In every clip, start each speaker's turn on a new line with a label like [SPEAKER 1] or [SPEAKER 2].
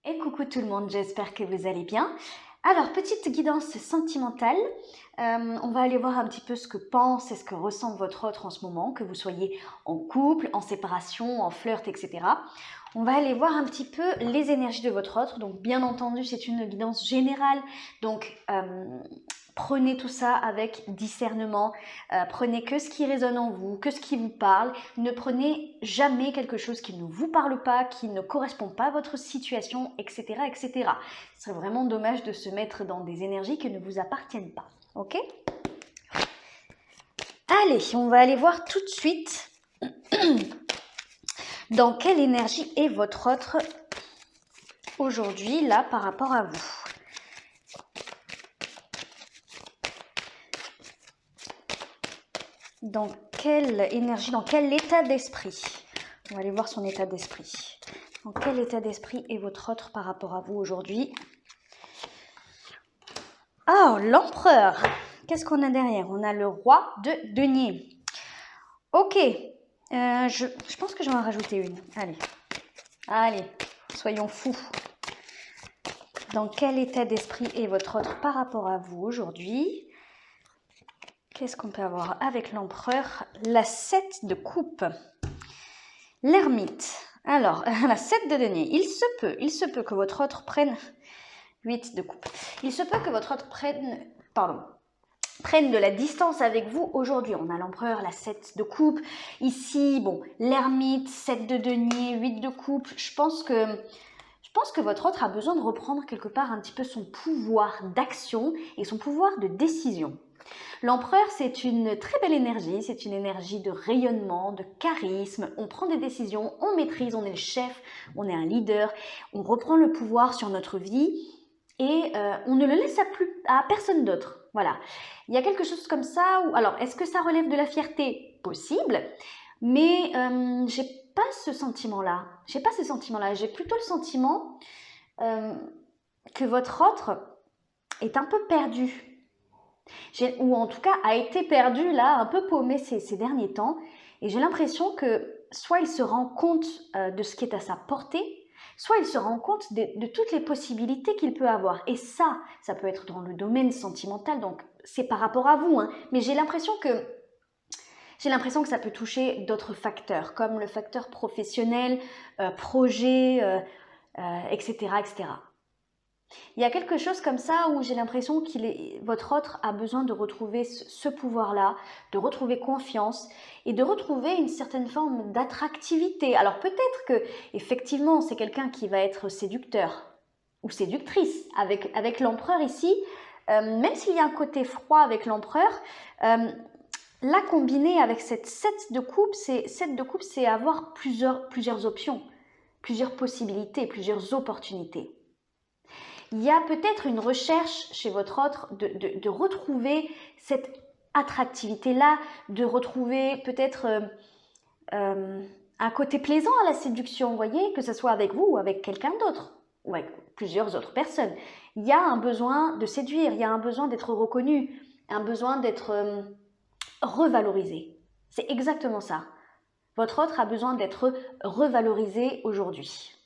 [SPEAKER 1] Et coucou tout le monde, j'espère que vous allez bien. Alors, petite guidance sentimentale, on va aller voir un petit peu ce que pense et ce que ressent votre autre en ce moment, que vous soyez en couple, en séparation, en flirt, etc. On va aller voir un petit peu les énergies de votre autre, donc bien entendu c'est une guidance générale, donc prenez tout ça avec discernement, prenez que ce qui résonne en vous, que ce qui vous parle, ne prenez jamais quelque chose qui ne vous parle pas, qui ne correspond pas à votre situation, etc. etc. Ce serait vraiment dommage de se mettre dans des énergies qui ne vous appartiennent pas, ok? Allez, on va aller voir tout de suite dans quelle énergie est votre autre aujourd'hui, là, par rapport à vous. Dans quelle énergie, dans quel état d'esprit? On va aller voir son état d'esprit. Dans quel état d'esprit est votre autre par rapport à vous aujourd'hui? Oh, l'empereur! Qu'est-ce qu'on a derrière? On a le roi de denier. Ok, je pense que je vais en rajouter une. Allez, soyons fous. Dans quel état d'esprit est votre autre par rapport à vous aujourd'hui? Qu'est-ce qu'on peut avoir avec l'empereur? La 7 de coupe. L'ermite. Alors, la 7 de denier. Il se peut que votre autre prenne... 8 de coupe. Il se peut que votre autre prenne de la distance avec vous aujourd'hui. On a l'empereur, la 7 de coupe. Ici, bon, l'ermite, 7 de denier, 8 de coupe. Je pense que votre autre a besoin de reprendre quelque part un petit peu son pouvoir d'action et son pouvoir de décision. L'empereur, c'est une très belle énergie, c'est une énergie de rayonnement, de charisme, on prend des décisions, on maîtrise, on est le chef, on est un leader, on reprend le pouvoir sur notre vie et on ne le laisse à personne d'autre. Voilà. Il y a quelque chose comme ça où, alors, est-ce que ça relève de la fierté? Possible, mais j'ai pas ce sentiment-là. J'ai plutôt le sentiment que votre autre est un peu perdu. Ou en tout cas a été perdu là, un peu paumé ces derniers temps. Et j'ai l'impression que soit il se rend compte de ce qui est à sa portée, soit il se rend compte de toutes les possibilités qu'il peut avoir. Et ça peut être dans le domaine sentimental, donc c'est par rapport à vous, hein. Mais j'ai l'impression que ça peut toucher d'autres facteurs, comme le facteur professionnel, projet, etc., etc. Il y a quelque chose comme ça où j'ai l'impression votre autre a besoin de retrouver ce pouvoir-là, de retrouver confiance et de retrouver une certaine forme d'attractivité. Alors peut-être que effectivement c'est quelqu'un qui va être séducteur ou séductrice avec l'empereur ici, même s'il y a un côté froid avec l'empereur. Là, combiné avec cette 7 de coupe, c'est avoir plusieurs options, plusieurs possibilités, plusieurs opportunités. Il y a peut-être une recherche chez votre autre de retrouver cette attractivité-là, de retrouver peut-être un côté plaisant à la séduction, vous voyez, que ce soit avec vous ou avec quelqu'un d'autre, ou avec plusieurs autres personnes. Il y a un besoin de séduire, il y a un besoin d'être reconnu, un besoin d'être revalorisé. C'est exactement ça. Votre autre a besoin d'être revalorisé aujourd'hui.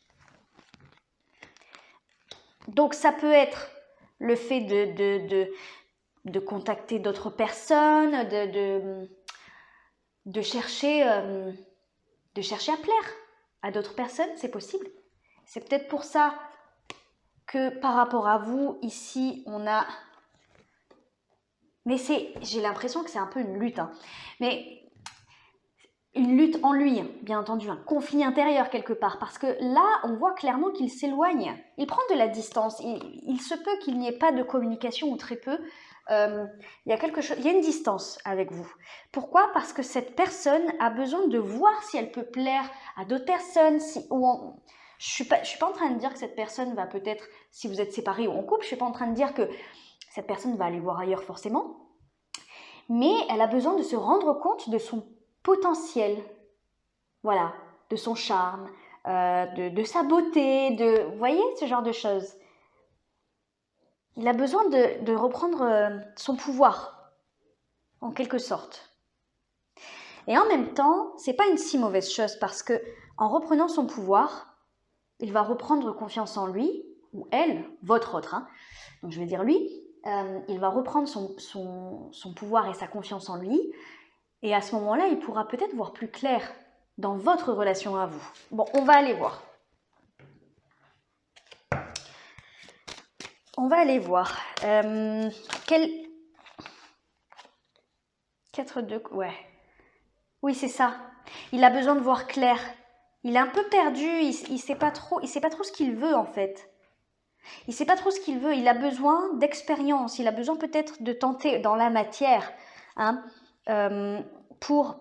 [SPEAKER 1] Donc ça peut être le fait de contacter d'autres personnes, de chercher à plaire à d'autres personnes, c'est possible. C'est peut-être pour ça que par rapport à vous, ici, on a... Mais j'ai l'impression que c'est un peu une lutte, hein. Mais une lutte en lui, bien entendu, un conflit intérieur quelque part, parce que là, on voit clairement qu'il s'éloigne, il prend de la distance, il se peut qu'il n'y ait pas de communication ou très peu, il y a une distance avec vous. Pourquoi? Parce que cette personne a besoin de voir si elle peut plaire à d'autres personnes, je suis pas en train de dire que cette personne va peut-être, si vous êtes séparés ou en couple, je suis pas en train de dire que cette personne va aller voir ailleurs forcément, mais elle a besoin de se rendre compte de son potentiel, voilà, de son charme, de sa beauté, vous voyez, ce genre de choses. Il a besoin de reprendre son pouvoir, en quelque sorte. Et en même temps, c'est pas une si mauvaise chose parce que en reprenant son pouvoir, il va reprendre confiance en lui, ou elle, votre autre, hein. Donc je vais dire lui, il va reprendre son pouvoir et sa confiance en lui, et à ce moment-là, il pourra peut-être voir plus clair dans votre relation à vous. Bon, on va aller voir. On va aller voir. Quel... 4-2, ouais. Oui, c'est ça. Il a besoin de voir clair. Il est un peu perdu, il sait pas trop ce qu'il veut en fait. Il sait pas trop ce qu'il veut, il a besoin d'expérience, il a besoin peut-être de tenter dans la matière, hein, pour...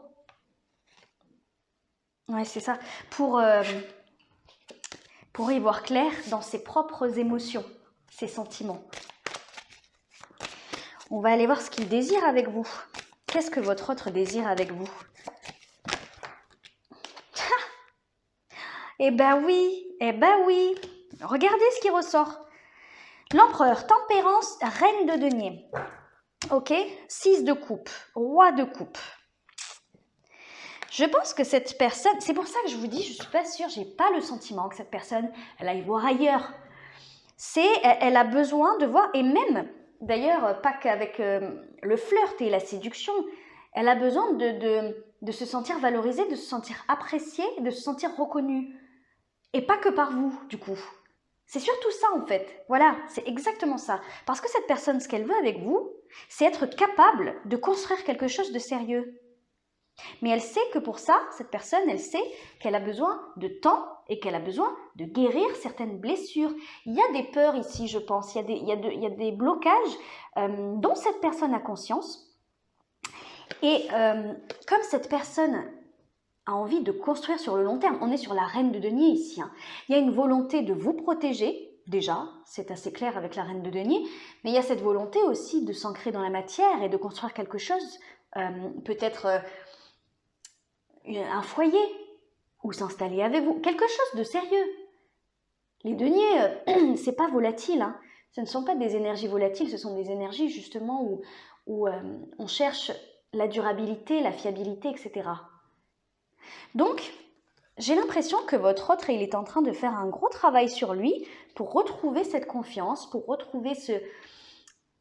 [SPEAKER 1] Ouais, c'est ça. Pour y voir clair dans ses propres émotions, ses sentiments. On va aller voir ce qu'il désire avec vous. Qu'est-ce que votre autre désire avec vous? Eh ben oui, eh ben oui. Regardez ce qui ressort. L'empereur, tempérance, reine de denier. Ok, 6 de coupe, roi de coupe. Je pense que cette personne, c'est pour ça que je vous dis, je ne suis pas sûre, j'ai pas le sentiment que cette personne, elle aille voir ailleurs. Elle a besoin de voir, et même, d'ailleurs, pas qu'avec le flirt et la séduction, elle a besoin de se sentir valorisée, de se sentir appréciée, de se sentir reconnue. Et pas que par vous, du coup. C'est surtout ça, en fait. Voilà, c'est exactement ça. Parce que cette personne, ce qu'elle veut avec vous, c'est être capable de construire quelque chose de sérieux. Mais elle sait que pour ça, cette personne, elle sait qu'elle a besoin de temps et qu'elle a besoin de guérir certaines blessures. Il y a des peurs ici, je pense. Il y a des blocages dont cette personne a conscience. Et comme cette personne a envie de construire sur le long terme, on est sur la reine de denier ici, hein. Il y a une volonté de vous protéger, déjà, c'est assez clair avec la reine de denier, mais il y a cette volonté aussi de s'ancrer dans la matière et de construire quelque chose, peut-être un foyer, ou s'installer avec vous, quelque chose de sérieux. Les deniers, c'est pas volatile, hein. Ce ne sont pas des énergies volatiles, ce sont des énergies justement où on cherche la durabilité, la fiabilité, etc. Donc, j'ai l'impression que votre autre, il est en train de faire un gros travail sur lui pour retrouver cette confiance, pour retrouver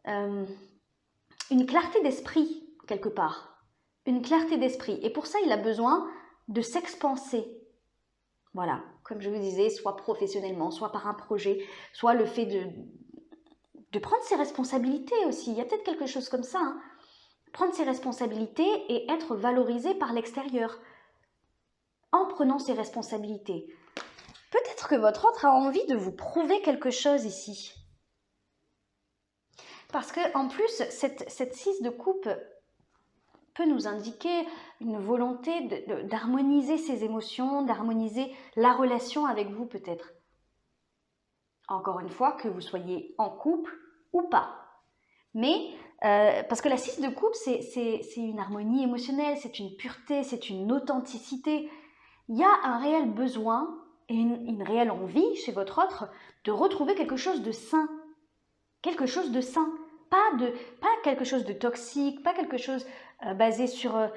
[SPEAKER 1] une clarté d'esprit, quelque part. Une clarté d'esprit. Et pour ça, il a besoin de s'expanser. Voilà, comme je vous disais, soit professionnellement, soit par un projet, soit le fait de prendre ses responsabilités aussi. Il y a peut-être quelque chose comme ça, hein. Prendre ses responsabilités et être valorisé par l'extérieur. En prenant ses responsabilités. Peut-être que votre autre a envie de vous prouver quelque chose ici. Parce qu'en plus, cette 6 de coupe peut nous indiquer une volonté d'harmoniser ses émotions, d'harmoniser la relation avec vous peut-être. Encore une fois, que vous soyez en couple ou pas. Mais, parce que la 6 de coupe, c'est une harmonie émotionnelle, c'est une pureté, c'est une authenticité. Il y a un réel besoin et une réelle envie chez votre autre de retrouver quelque chose de sain. Quelque chose de sain. Pas quelque chose de toxique, pas quelque chose basé sur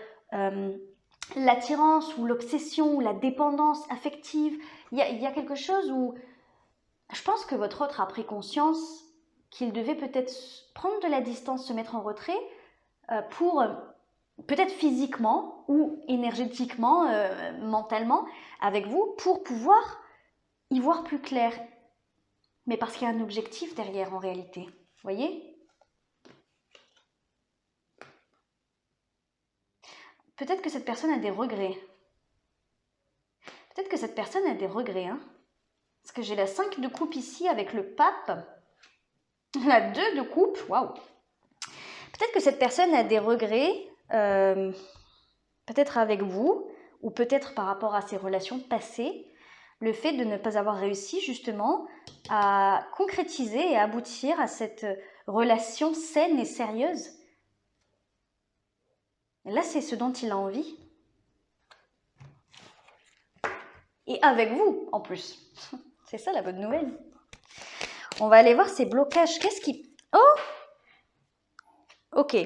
[SPEAKER 1] l'attirance ou l'obsession ou la dépendance affective. Il y a quelque chose où je pense que votre autre a pris conscience qu'il devait peut-être prendre de la distance, se mettre en retrait pour... peut-être physiquement ou énergétiquement, mentalement, avec vous, pour pouvoir y voir plus clair. Mais parce qu'il y a un objectif derrière en réalité. Vous voyez? Peut-être que cette personne a des regrets. Peut-être que cette personne a des regrets. Hein, parce que j'ai la 5 de coupe ici avec le pape. La 2 de coupe. Waouh! Peut-être que cette personne a des regrets. Peut-être avec vous, ou peut-être par rapport à ses relations passées, le fait de ne pas avoir réussi justement à concrétiser et aboutir à cette relation saine et sérieuse. Là, c'est ce dont il a envie. Et avec vous, en plus. C'est ça la bonne nouvelle. On va aller voir ces blocages. Qu'est-ce qui... Oh! Ok.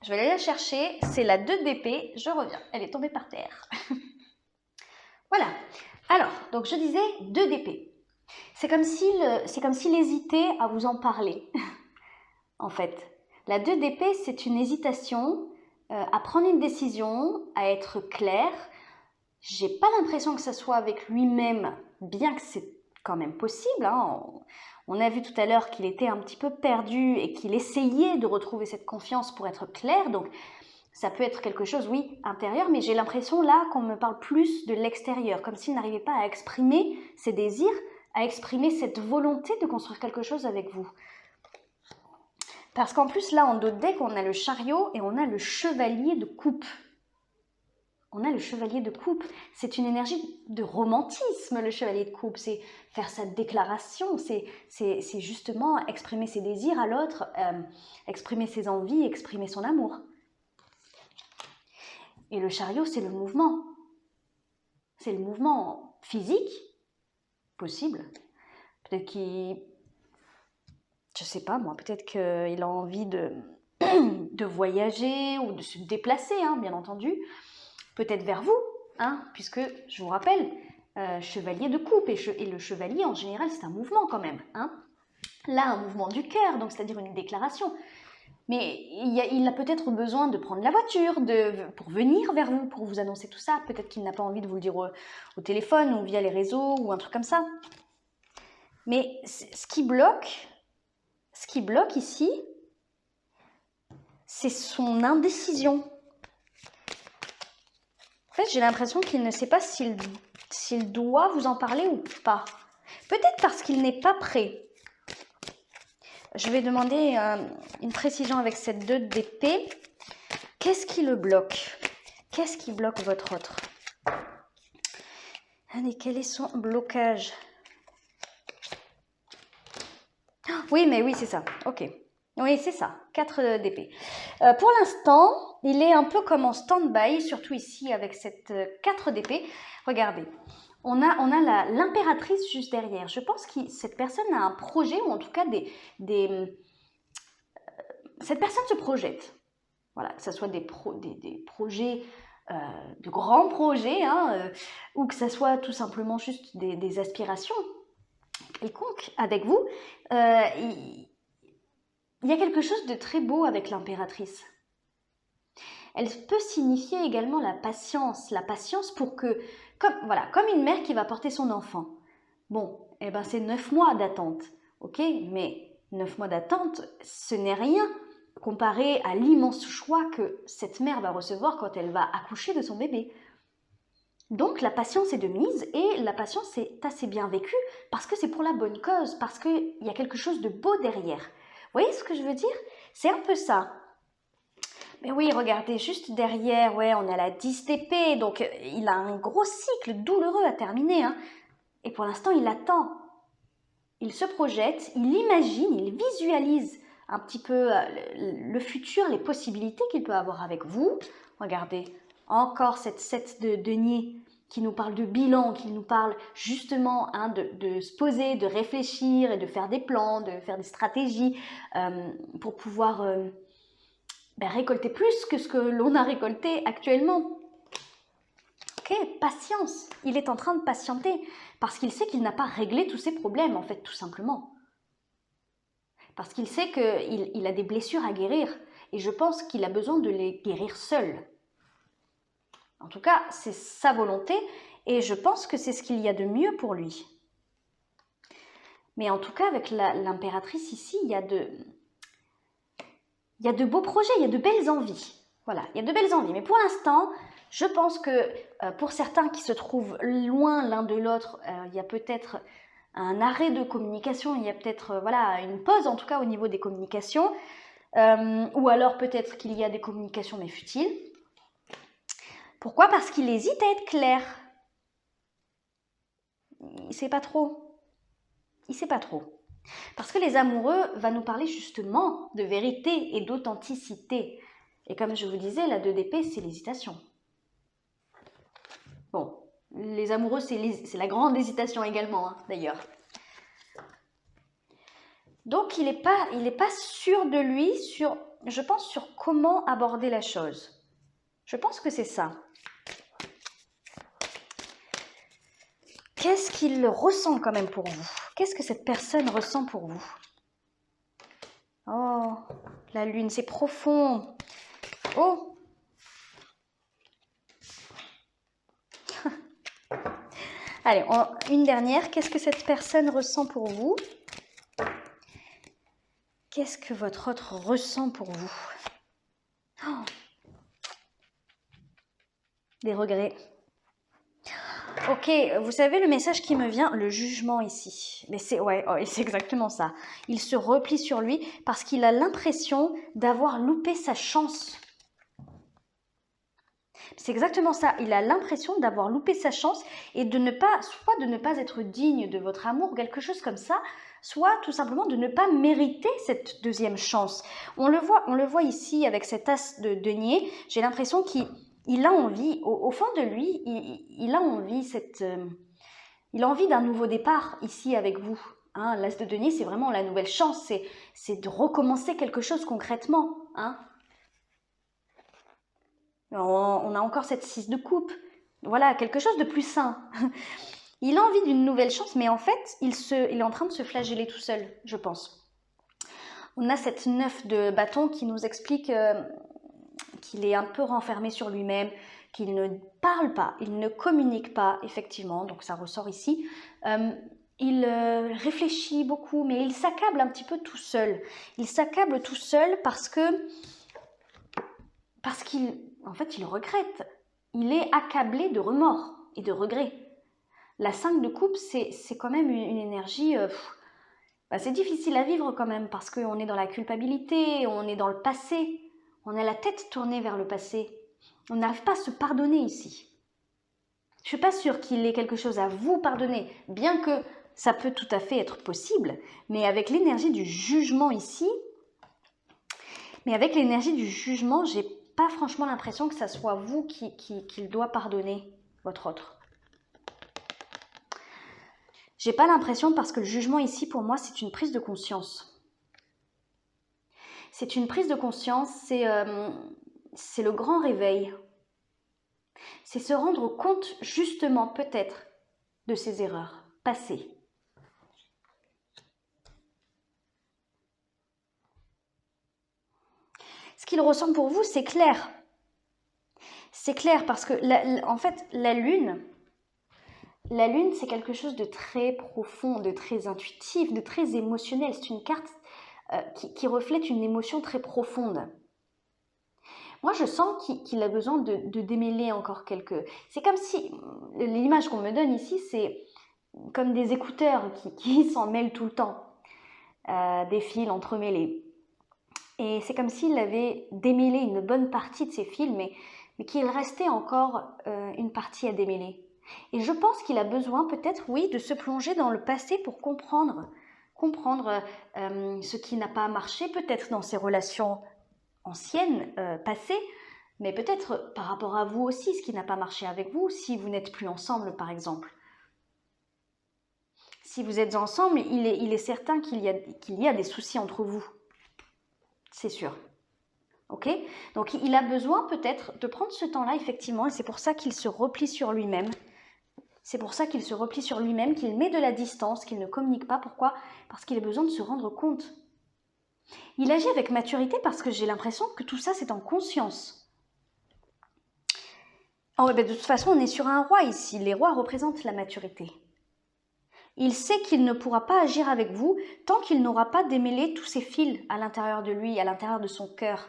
[SPEAKER 1] Je vais aller la chercher. C'est la 2 d'épée. Je reviens. Elle est tombée par terre. Voilà. Alors, donc je disais 2 d'épée. C'est comme s'il hésitait à vous en parler, en fait. La 2 d'épée, c'est une hésitation à prendre une décision, à être clair. J'ai pas l'impression que ça soit avec lui-même, bien que c'est quand même possible. Hein. On a vu tout à l'heure qu'il était un petit peu perdu et qu'il essayait de retrouver cette confiance pour être clair. Donc, ça peut être quelque chose, oui, intérieur, mais j'ai l'impression là qu'on me parle plus de l'extérieur, comme s'il n'arrivait pas à exprimer ses désirs, à exprimer cette volonté de construire quelque chose avec vous. Parce qu'en plus, là, en dos de deck, on a le chariot et on a le chevalier de coupe. On a le chevalier de coupe. C'est une énergie de romantisme, le chevalier de coupe. C'est faire sa déclaration, c'est justement exprimer ses désirs à l'autre, exprimer ses envies, exprimer son amour. Et le chariot, c'est le mouvement. C'est le mouvement physique, possible. Peut-être qu'il... Je sais pas moi, peut-être qu'il a envie de voyager ou de se déplacer, hein, bien entendu. Peut-être vers vous, hein, puisque, je vous rappelle, chevalier de coupe. Et le chevalier, en général, c'est un mouvement quand même. Hein. Là, un mouvement du cœur, donc c'est-à-dire une déclaration. Mais il a peut-être besoin de prendre la voiture pour venir vers vous, pour vous annoncer tout ça. Peut-être qu'il n'a pas envie de vous le dire au téléphone ou via les réseaux ou un truc comme ça. Mais ce qui bloque ici, c'est son indécision. En fait, j'ai l'impression qu'il ne sait pas s'il doit vous en parler ou pas. Peut-être parce qu'il n'est pas prêt. Je vais demander une précision avec cette 2 d'épée. Qu'est-ce qui le bloque? Qu'est-ce qui bloque votre autre? Allez, quel est son blocage? Oui, mais oui, c'est ça. Ok. Oui, c'est ça. 4 d'épée. Pour l'instant, il est un peu comme en stand-by, surtout ici avec cette 4 d'épée. Regardez. On a l'impératrice juste derrière. Je pense que cette personne a un projet, ou en tout cas cette personne se projette. Voilà, que ce soit des projets, de grands projets, hein, ou que ce soit tout simplement juste des aspirations quelconques avec vous. Il y a quelque chose de très beau avec l'impératrice. Elle peut signifier également la patience pour que, comme une mère qui va porter son enfant. Bon, eh ben c'est 9 mois d'attente, ok, mais 9 mois d'attente, ce n'est rien comparé à l'immense choix que cette mère va recevoir quand elle va accoucher de son bébé. Donc la patience est de mise et la patience est assez bien vécue parce que c'est pour la bonne cause, parce qu'il y a quelque chose de beau derrière. Vous voyez ce que je veux dire? C'est un peu ça. Mais oui, regardez, juste derrière, ouais, on a la 10 d'épée, donc il a un gros cycle douloureux à terminer. Hein. Et pour l'instant, il attend. Il se projette, il imagine, il visualise un petit peu le futur, les possibilités qu'il peut avoir avec vous. Regardez, encore cette 7 de denier qui nous parle de bilan, qui nous parle justement hein, de se poser, de réfléchir et de faire des plans, de faire des stratégies pour pouvoir récolter plus que ce que l'on a récolté actuellement. Ok, patience. Il est en train de patienter parce qu'il sait qu'il n'a pas réglé tous ses problèmes, en fait, tout simplement. Parce qu'il sait qu'il a des blessures à guérir et je pense qu'il a besoin de les guérir seul. En tout cas, c'est sa volonté et je pense que c'est ce qu'il y a de mieux pour lui. Mais en tout cas, avec l'impératrice ici, il y a de beaux projets, il y a de belles envies. Voilà, il y a de belles envies. Mais pour l'instant, je pense que pour certains qui se trouvent loin l'un de l'autre, il y a peut-être un arrêt de communication, il y a peut-être voilà, une pause en tout cas au niveau des communications, ou alors peut-être qu'il y a des communications mais futiles. Pourquoi? Parce qu'il hésite à être clair. Il ne sait pas trop. Il ne sait pas trop. Parce que les amoureux vont nous parler justement de vérité et d'authenticité. Et comme je vous disais, la 2 d'épée, c'est l'hésitation. Bon, les amoureux, c'est la grande hésitation également, hein, d'ailleurs. Donc, il n'est pas sûr de lui, je pense, sur comment aborder la chose. Je pense que c'est ça. Qu'est-ce qu'il ressent quand même pour vous? Qu'est-ce que cette personne ressent pour vous? Oh, la lune, c'est profond. Oh! Allez, une dernière. Qu'est-ce que cette personne ressent pour vous? Qu'est-ce que votre autre ressent pour vous? Oh, des regrets. Ok, vous savez le message qui me vient, le jugement ici. Mais c'est ouais, oh, c'est exactement ça. Il se replie sur lui parce qu'il a l'impression d'avoir loupé sa chance. C'est exactement ça. Il a l'impression d'avoir loupé sa chance et de ne pas, soit de ne pas être digne de votre amour, quelque chose comme ça, soit tout simplement de ne pas mériter cette deuxième chance. On le voit ici avec cet as de denier. J'ai l'impression qu'il a envie, au fond de lui, il a envie il a envie d'un nouveau départ ici avec vous. Hein, l'as de denier, c'est vraiment la nouvelle chance, c'est de recommencer quelque chose concrètement. Hein. On a encore cette 6 de coupe. Voilà, quelque chose de plus sain. Il a envie d'une nouvelle chance, mais en fait, il est en train de se flageller tout seul, je pense. On a cette 9 de bâton qui nous explique qu'il est un peu renfermé sur lui-même, qu'il ne parle pas, il ne communique pas, effectivement, donc ça ressort ici. Il réfléchit beaucoup, mais il s'accable un petit peu tout seul. Il s'accable tout seul parce qu'il en fait, il regrette. Il est accablé de remords et de regrets. La 5 de coupe, c'est quand même une énergie... c'est difficile à vivre quand même parce qu'on est dans la culpabilité, on est dans le passé. On a la tête tournée vers le passé. On n'arrive pas à se pardonner ici. Je ne suis pas sûre qu'il ait quelque chose à vous pardonner, bien que ça peut tout à fait être possible. Mais avec l'énergie du jugement ici, j'ai pas franchement l'impression que ça soit vous qu'il doit pardonner, votre autre. J'ai pas l'impression parce que le jugement ici, pour moi, c'est une prise de conscience. C'est une prise de conscience, c'est le grand réveil. C'est se rendre compte, justement, peut-être, de ses erreurs passées. Ce qu'il ressent pour vous, c'est clair. C'est clair parce que, en fait, la lune, c'est quelque chose de très profond, de très intuitif, de très émotionnel. C'est une carte qui reflète une émotion très profonde. Moi, je sens qu'il a besoin de démêler encore quelques... C'est comme si, l'image qu'on me donne ici, c'est comme des écouteurs qui s'en mêlent tout le temps. Des fils entremêlés. Et c'est comme s'il avait démêlé une bonne partie de ses fils, mais qu'il restait encore une partie à démêler. Et je pense qu'il a besoin peut-être, oui, de se plonger dans le passé pour comprendre ce qui n'a pas marché, peut-être dans ses relations anciennes, passées, mais peut-être par rapport à vous aussi, ce qui n'a pas marché avec vous, si vous n'êtes plus ensemble, par exemple. Si vous êtes ensemble, il est certain qu'il y a des soucis entre vous. C'est sûr. Ok? Donc, il a besoin peut-être de prendre ce temps-là, effectivement, et c'est pour ça qu'il se replie sur lui-même. C'est pour ça qu'il se replie sur lui-même, qu'il met de la distance, qu'il ne communique pas. Pourquoi? Parce qu'il a besoin de se rendre compte. Il agit avec maturité parce que j'ai l'impression que tout ça, c'est en conscience. De toute façon, on est sur un roi ici. Les rois représentent la maturité. Il sait qu'il ne pourra pas agir avec vous tant qu'il n'aura pas démêlé tous ces fils à l'intérieur de lui, à l'intérieur de son cœur.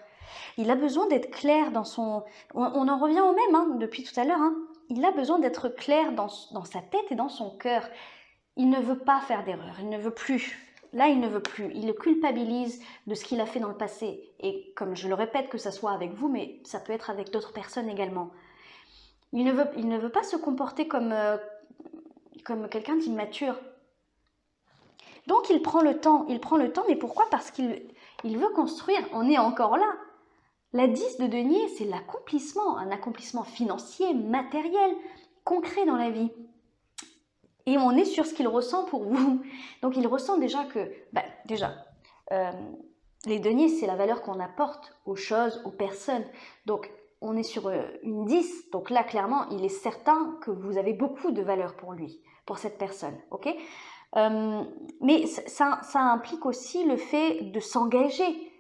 [SPEAKER 1] Il a besoin d'être clair dans son... On en revient au même depuis tout à l'heure. Il a besoin d'être clair dans sa tête et dans son cœur. Il ne veut pas faire d'erreur, il ne veut plus. Là, il ne veut plus. Il le culpabilise de ce qu'il a fait dans le passé. Et comme je le répète, que ça soit avec vous, mais ça peut être avec d'autres personnes également. Il ne veut pas se comporter comme quelqu'un d'immature. Donc, il prend le temps, mais pourquoi? Parce qu'il veut construire. On est encore là. La 10 de denier, c'est l'accomplissement, un accomplissement financier, matériel, concret dans la vie. Et on est sur ce qu'il ressent pour vous. Donc, il ressent déjà que, les deniers, c'est la valeur qu'on apporte aux choses, aux personnes. Donc, on est sur une 10, donc là, clairement, il est certain que vous avez beaucoup de valeur pour lui, pour cette personne, ok? Mais ça implique aussi le fait de s'engager.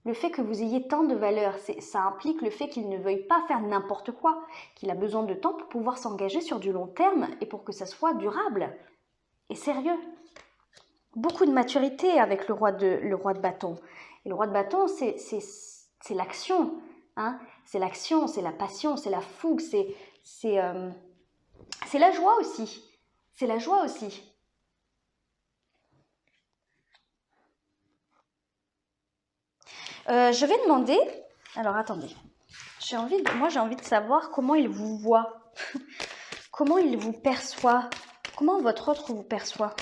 [SPEAKER 1] Le fait que vous ayez tant de valeur, ça implique le fait qu'il ne veuille pas faire n'importe quoi, qu'il a besoin de temps pour pouvoir s'engager sur du long terme et pour que ça soit durable et sérieux. Beaucoup de maturité avec le roi de bâton. Et le roi de bâton, c'est l'action. Hein, c'est l'action, c'est la passion, c'est la fougue, c'est la joie aussi. C'est la joie aussi. Je vais demander... Alors, attendez. Moi, j'ai envie de savoir comment il vous voit. Comment il vous perçoit. Comment votre autre vous perçoit.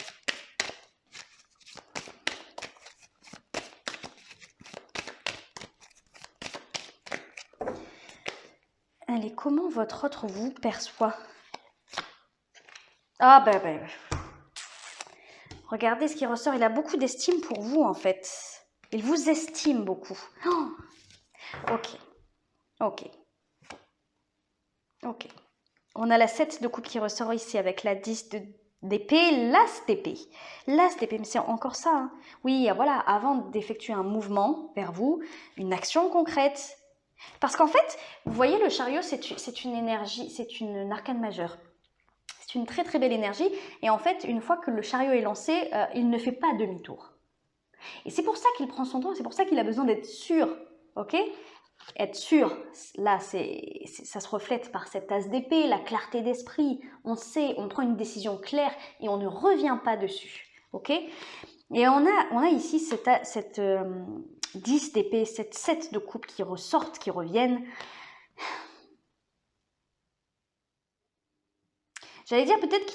[SPEAKER 1] Allez, comment votre autre vous perçoit. Ah, ben. Regardez ce qui ressort. Il a beaucoup d'estime pour vous, en fait. Il vous estime beaucoup. Oh, ok. On a la 7 de coupe qui ressort ici avec la 10 d'épée, l'as d'épée. L'as d'épée, mais c'est encore ça. Hein. Oui, voilà, avant d'effectuer un mouvement vers vous, une action concrète. Parce qu'en fait, vous voyez, le chariot, c'est une énergie, c'est une arcane majeure. C'est une très très belle énergie. Et en fait, une fois que le chariot est lancé, il ne fait pas demi-tour. Et c'est pour ça qu'il prend son temps, c'est pour ça qu'il a besoin d'être sûr, ok? Être sûr, là, ça se reflète par cette tasse d'épée, la clarté d'esprit. On sait, on prend une décision claire et on ne revient pas dessus, ok? Et on a ici cette 10 d'épée, cette 7 de coupe qui ressortent, qui reviennent. J'allais dire peut-être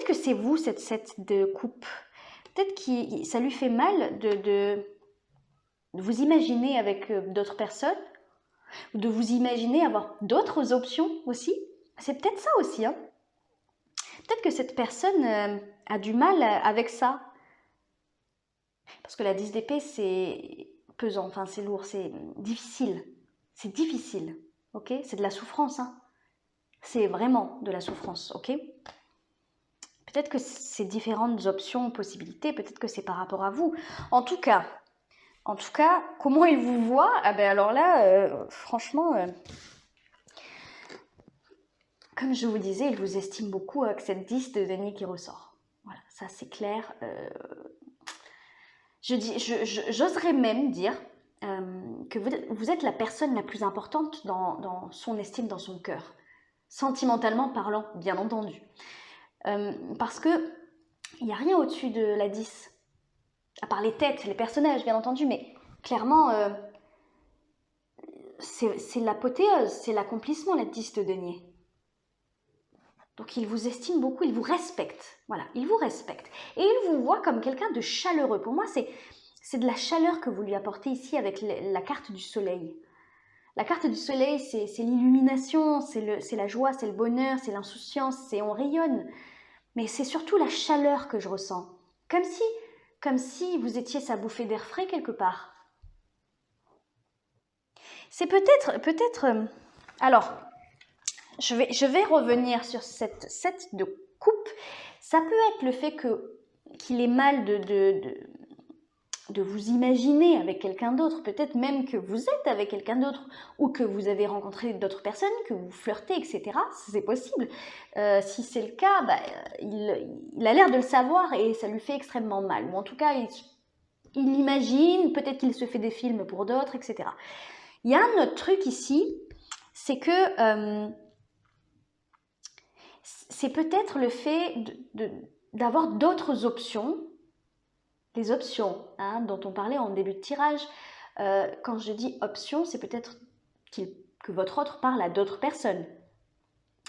[SPEAKER 1] que c'est vous, cette 7 de coupe. Peut-être que ça lui fait mal de vous imaginer avec d'autres personnes, ou de vous imaginer avoir d'autres options aussi. C'est peut-être ça aussi. Hein. Peut-être que cette personne a du mal avec ça. Parce que la 10 d'épée, c'est pesant, enfin c'est lourd, c'est difficile. C'est difficile, ok? C'est de la souffrance, hein. C'est vraiment de la souffrance, ok? Peut-être que c'est différentes options, possibilités, peut-être que c'est par rapport à vous. En tout cas, comment il vous voit? Ah ben alors là, franchement, comme je vous disais, il vous estime beaucoup avec cette 10 de denier qui ressort. Voilà, ça c'est clair. J'oserais même dire que vous êtes la personne la plus importante dans son estime, dans son cœur. Sentimentalement parlant, bien entendu. Parce que il n'y a rien au-dessus de la 10. À part les têtes, les personnages, bien entendu, mais clairement, c'est l'apothéose, c'est l'accomplissement, la 10 de denier. Donc il vous estime beaucoup, il vous respecte. Voilà, il vous respecte. Et il vous voit comme quelqu'un de chaleureux. Pour moi, c'est de la chaleur que vous lui apportez ici avec la carte du soleil. La carte du soleil, c'est l'illumination, c'est la joie, c'est le bonheur, c'est l'insouciance, c'est on rayonne. Mais c'est surtout la chaleur que je ressens. Comme si vous étiez sa bouffée d'air frais quelque part. C'est peut-être... alors, je vais revenir sur cette 7 de coupe. Ça peut être le fait qu'il ait mal de vous imaginer avec quelqu'un d'autre. Peut-être même que vous êtes avec quelqu'un d'autre ou que vous avez rencontré d'autres personnes, que vous flirtez, etc. C'est possible. Si c'est le cas, il a l'air de le savoir et ça lui fait extrêmement mal. Ou en tout cas, il imagine, peut-être qu'il se fait des films pour d'autres, etc. Il y a un autre truc ici, c'est que c'est peut-être le fait d'avoir d'autres options, les options hein, dont on parlait en début de tirage. Quand je dis options, c'est peut-être que votre autre parle à d'autres personnes,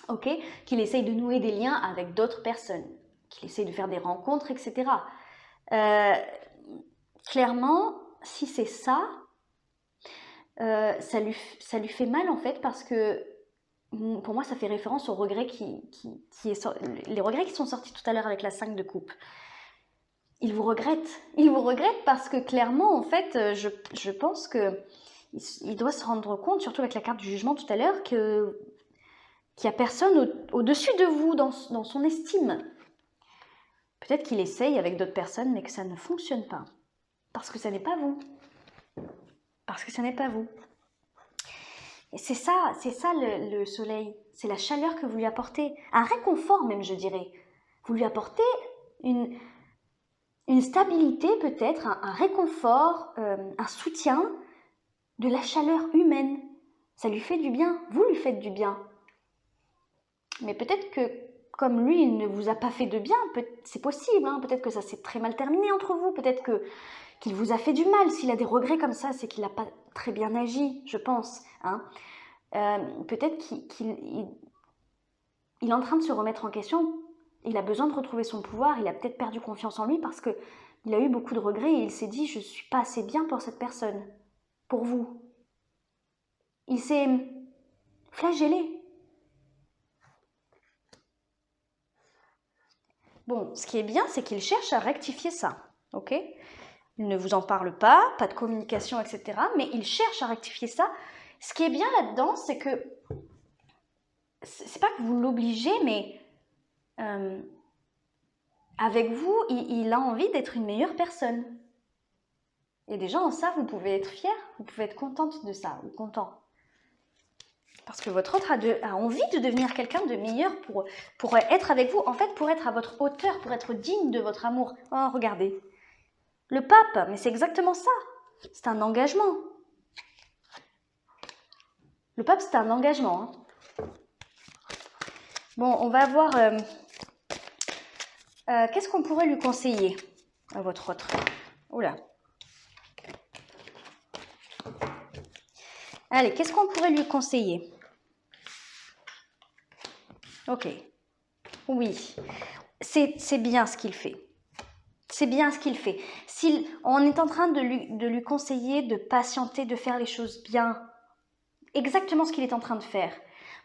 [SPEAKER 1] ok, qu'il essaye de nouer des liens avec d'autres personnes, qu'il essaye de faire des rencontres, etc. Clairement, si c'est ça, ça lui fait mal en fait parce que pour moi, ça fait référence aux regrets les regrets qui sont sortis tout à l'heure avec la 5 de coupe. il vous regrette. Il vous regrette parce que clairement, en fait, je pense que il doit se rendre compte, surtout avec la carte du jugement tout à l'heure, qu'il n'y a personne au-dessus de vous dans son estime. Peut-être qu'il essaye avec d'autres personnes, mais que ça ne fonctionne pas. Parce que ça n'est pas vous. Parce que ça n'est pas vous. Et c'est ça le soleil. C'est la chaleur que vous lui apportez. Un réconfort même, je dirais. Vous lui apportez une stabilité peut-être, un réconfort, un soutien, de la chaleur humaine. Ça lui fait du bien. Vous lui faites du bien. Mais peut-être que, comme lui, il ne vous a pas fait de bien, c'est possible, hein, peut-être que ça s'est très mal terminé entre vous, peut-être qu'il vous a fait du mal. S'il a des regrets comme ça, c'est qu'il n'a pas très bien agi, je pense. Hein. Peut-être qu'il est en train de se remettre en question. Il a besoin de retrouver son pouvoir. Il a peut-être perdu confiance en lui parce qu'il a eu beaucoup de regrets et il s'est dit « je ne suis pas assez bien pour cette personne, pour vous ». Il s'est flagellé. Bon, ce qui est bien, c'est qu'il cherche à rectifier ça, ok? Il ne vous en parle pas de communication, etc. Mais il cherche à rectifier ça. Ce qui est bien là-dedans, c'est que, c'est pas que vous l'obligez, mais avec vous, il a envie d'être une meilleure personne. Et déjà, en ça, vous pouvez être fier, vous pouvez être contente de ça, ou content. Parce que votre autre a envie de devenir quelqu'un de meilleur pour être avec vous, en fait, pour être à votre hauteur, pour être digne de votre amour. Oh, regardez. Le pape, mais c'est exactement ça. C'est un engagement. Le pape, c'est un engagement. Hein. Bon, on va voir... qu'est-ce qu'on pourrait lui conseiller à votre autre? Oula. Allez, qu'est-ce qu'on pourrait lui conseiller? Ok. Oui. C'est bien ce qu'il fait. C'est bien ce qu'il fait. On est en train de lui conseiller de patienter, de faire les choses bien. Exactement ce qu'il est en train de faire.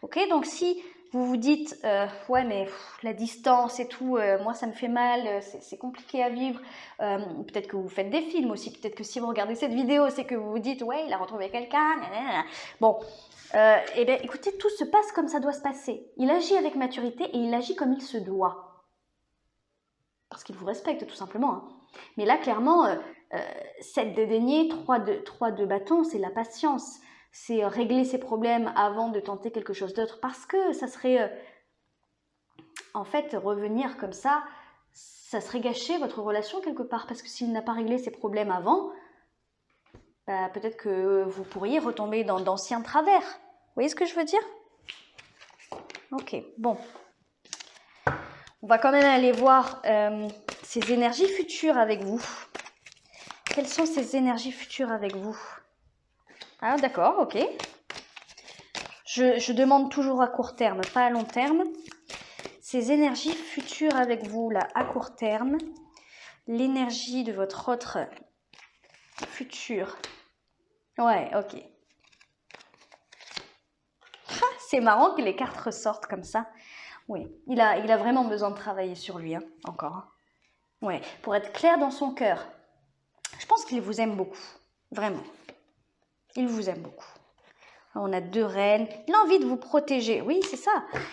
[SPEAKER 1] Ok, donc si vous vous dites ouais mais la distance et tout, moi ça me fait mal, c'est compliqué à vivre, peut-être que vous faites des films aussi, peut-être que si vous regardez cette vidéo c'est que vous vous dites ouais il a retrouvé quelqu'un, bon, et bien écoutez, tout se passe comme ça doit se passer. Il agit avec maturité et il agit comme il se doit. Parce qu'il vous respecte tout simplement. Hein. Mais là clairement, 7 de denier, 3 de bâton, c'est la patience. C'est régler ses problèmes avant de tenter quelque chose d'autre. Parce que ça serait, en fait, revenir comme ça serait gâcher votre relation quelque part. Parce que s'il n'a pas réglé ses problèmes avant, bah, peut-être que vous pourriez retomber dans d'anciens travers. Vous voyez ce que je veux dire? Ok, bon. On va quand même aller voir ces énergies futures avec vous. Quelles sont ces énergies futures avec vous? Ah, d'accord, ok. Je demande toujours à court terme, pas à long terme. Ces énergies futures avec vous, là, à court terme. L'énergie de votre autre futur. Ouais, ok. C'est marrant que les cartes ressortent comme ça. Oui, il a vraiment besoin de travailler sur lui, hein, encore. Ouais, pour être clair dans son cœur. Je pense qu'il vous aime beaucoup, vraiment. Il vous aime beaucoup. On a 2 reines. Il a envie de vous protéger. Oui, c'est ça.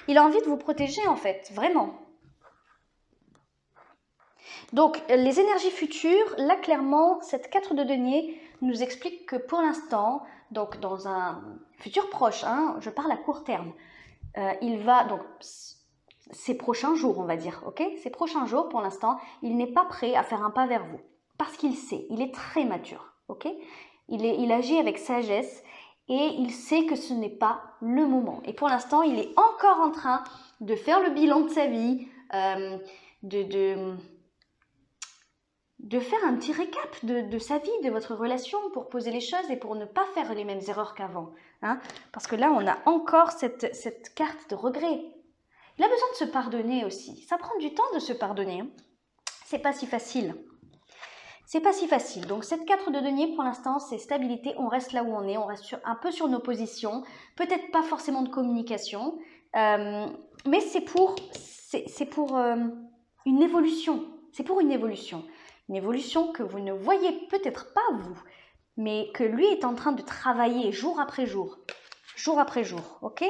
[SPEAKER 1] Il a envie de vous protéger, en fait. Vraiment. Donc, les énergies futures, là, clairement, cette 4 de denier nous explique que pour l'instant, donc dans un futur proche, hein, je parle à court terme, il va, donc, ces prochains jours, on va dire, ok? Ces prochains jours, pour l'instant, il n'est pas prêt à faire un pas vers vous. Parce qu'il sait, il est très mature, ok? Il agit avec sagesse et il sait que ce n'est pas le moment. Et pour l'instant, il est encore en train de faire le bilan de sa vie, de faire un petit récap de sa vie, de votre relation, pour poser les choses et pour ne pas faire les mêmes erreurs qu'avant. Hein? Parce que là, on a encore cette carte de regret. Il a besoin de se pardonner aussi. Ça prend du temps de se pardonner. Hein? C'est pas si facile. C'est pas si facile. Donc cette 4 de denier, pour l'instant, c'est stabilité. On reste là où on est. On reste un peu sur nos positions. Peut-être pas forcément de communication. Mais c'est pour une évolution. C'est pour une évolution. Une évolution que vous ne voyez peut-être pas vous, mais que lui est en train de travailler jour après jour, ok?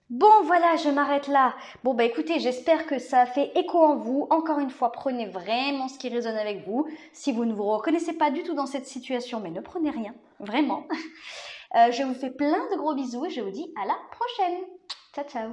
[SPEAKER 1] Bon, voilà, je m'arrête là. Bon, bah écoutez, j'espère que ça a fait écho en vous. Encore une fois, prenez vraiment ce qui résonne avec vous. Si vous ne vous reconnaissez pas du tout dans cette situation, mais ne prenez rien, vraiment. Je vous fais plein de gros bisous et je vous dis à la prochaine. Ciao, ciao.